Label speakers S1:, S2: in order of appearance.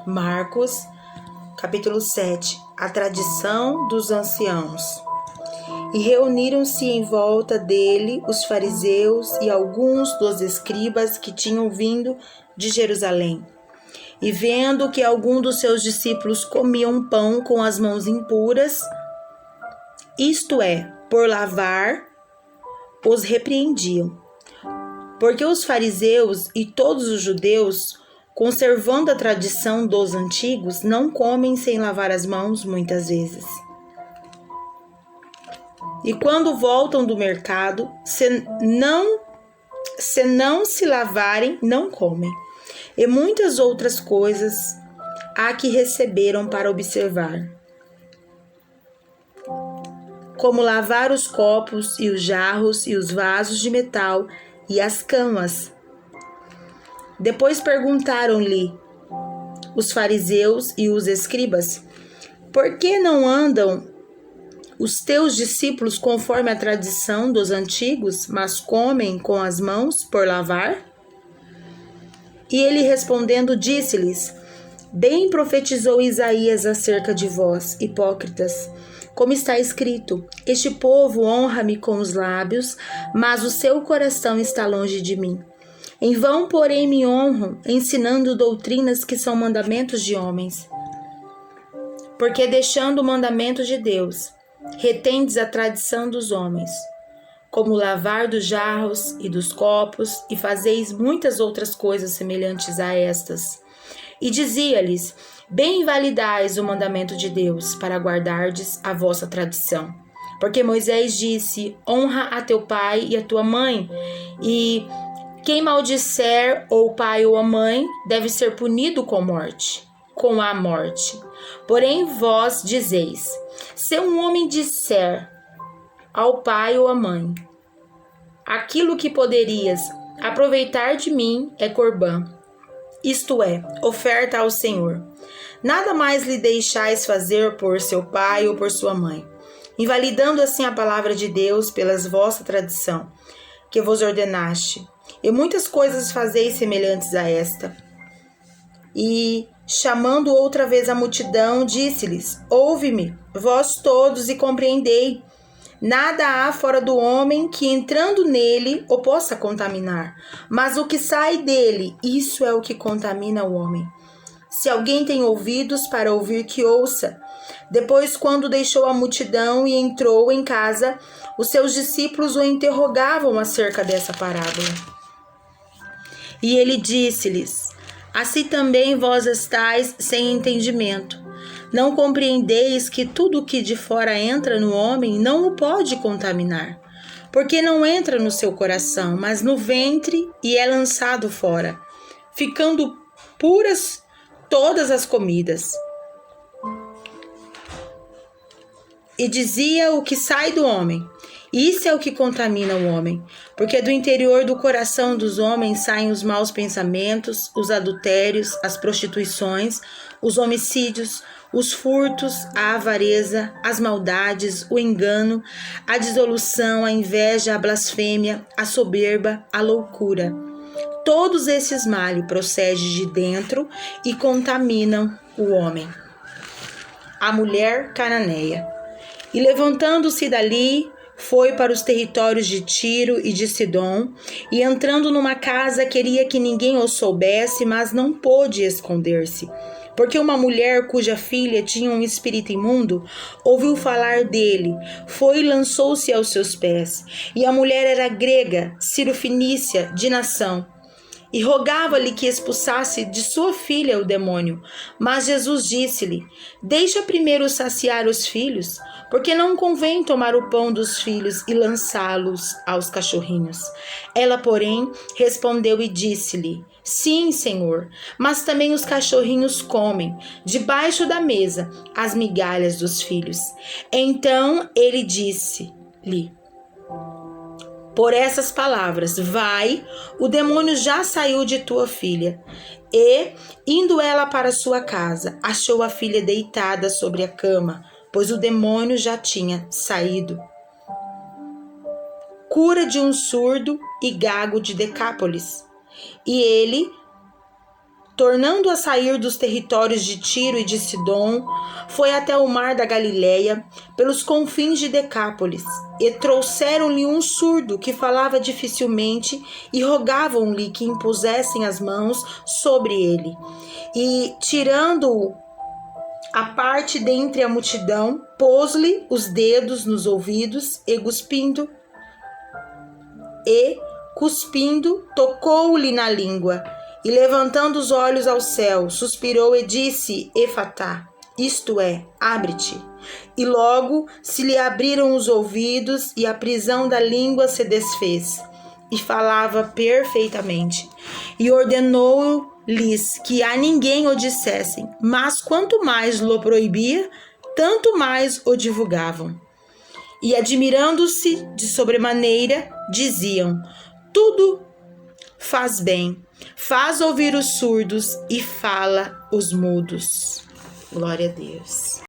S1: Marcos, capítulo 7. A tradição dos anciãos. E reuniram-se em volta dele os fariseus e alguns dos escribas que tinham vindo de Jerusalém. E vendo que algum dos seus discípulos comiam pão com as mãos impuras, isto é, por lavar, os repreendiam. Porque os fariseus e todos os judeus, conservando a tradição dos antigos, não comem sem lavar as mãos muitas vezes. E quando voltam do mercado, se não se lavarem, não comem. E muitas outras coisas há que receberam para observar, como lavar os copos e os jarros e os vasos de metal e as camas. Depois perguntaram-lhe os fariseus e os escribas: por que não andam os teus discípulos conforme a tradição dos antigos, mas comem com as mãos por lavar? E ele respondendo disse-lhes: bem profetizou Isaías acerca de vós, hipócritas, como está escrito: este povo honra-me com os lábios, mas o seu coração está longe de mim. Em vão, porém, me honram, ensinando doutrinas que são mandamentos de homens. Porque deixando o mandamento de Deus, retendes a tradição dos homens, como o lavar dos jarros e dos copos, e fazeis muitas outras coisas semelhantes a estas. E dizia-lhes: bem invalidais o mandamento de Deus, para guardardes a vossa tradição. Porque Moisés disse: honra a teu pai e a tua mãe, e quem maldisser ou o pai ou a mãe deve ser punido com a morte. Porém vós dizeis: se um homem disser ao pai ou à mãe: aquilo que poderias aproveitar de mim é corbã, isto é, oferta ao Senhor, nada mais lhe deixais fazer por seu pai ou por sua mãe, invalidando assim a palavra de Deus pela vossa tradição, que vos ordenaste. E muitas coisas fazeis semelhantes a esta. E, chamando outra vez a multidão, disse-lhes: ouve-me, vós todos, e compreendei. Nada há fora do homem que, entrando nele, o possa contaminar. Mas o que sai dele, isso é o que contamina o homem. Se alguém tem ouvidos para ouvir, que ouça. Depois, quando deixou a multidão e entrou em casa, os seus discípulos o interrogavam acerca dessa parábola. E ele disse-lhes: assim também vós estáis sem entendimento. Não compreendeis que tudo o que de fora entra no homem não o pode contaminar, porque não entra no seu coração, mas no ventre, e é lançado fora, ficando puras todas as comidas. E dizia: o que sai do homem, isso é o que contamina o homem, porque do interior do coração dos homens saem os maus pensamentos, os adultérios, as prostituições, os homicídios, os furtos, a avareza, as maldades, o engano, a dissolução, a inveja, a blasfêmia, a soberba, a loucura. Todos esses males procedem de dentro e contaminam o homem. A mulher cananeia. E levantando-se dali, foi para os territórios de Tiro e de Sidom, e entrando numa casa queria que ninguém o soubesse, mas não pôde esconder-se. Porque uma mulher cuja filha tinha um espírito imundo ouviu falar dele, foi e lançou-se aos seus pés. E a mulher era grega, cirofenícia, de nação, e rogava-lhe que expulsasse de sua filha o demônio. Mas Jesus disse-lhe: deixa primeiro saciar os filhos, porque não convém tomar o pão dos filhos e lançá-los aos cachorrinhos. Ela, porém, respondeu e disse-lhe: sim, Senhor, mas também os cachorrinhos comem, debaixo da mesa, as migalhas dos filhos. Então ele disse-lhe: por essas palavras, vai, o demônio já saiu de tua filha. E, indo ela para sua casa, achou a filha deitada sobre a cama, pois o demônio já tinha saído. Cura de um surdo e gago de Decápolis. E ele tornando a sair dos territórios de Tiro e de Sidom, foi até o mar da Galileia, pelos confins de Decápolis, e trouxeram-lhe um surdo que falava dificilmente, e rogavam-lhe que impusessem as mãos sobre ele. E, tirando-o à parte dentre a multidão, pôs-lhe os dedos nos ouvidos e cuspindo, tocou-lhe na língua. E levantando os olhos ao céu, suspirou e disse: Efatá, isto é, abre-te. E logo se lhe abriram os ouvidos e a prisão da língua se desfez. E falava perfeitamente. E ordenou-lhes que a ninguém o dissessem, mas quanto mais lhe proibia, tanto mais o divulgavam. E admirando-se de sobremaneira, diziam: tudo faz bem, faz ouvir os surdos e fala os mudos. Glória a Deus.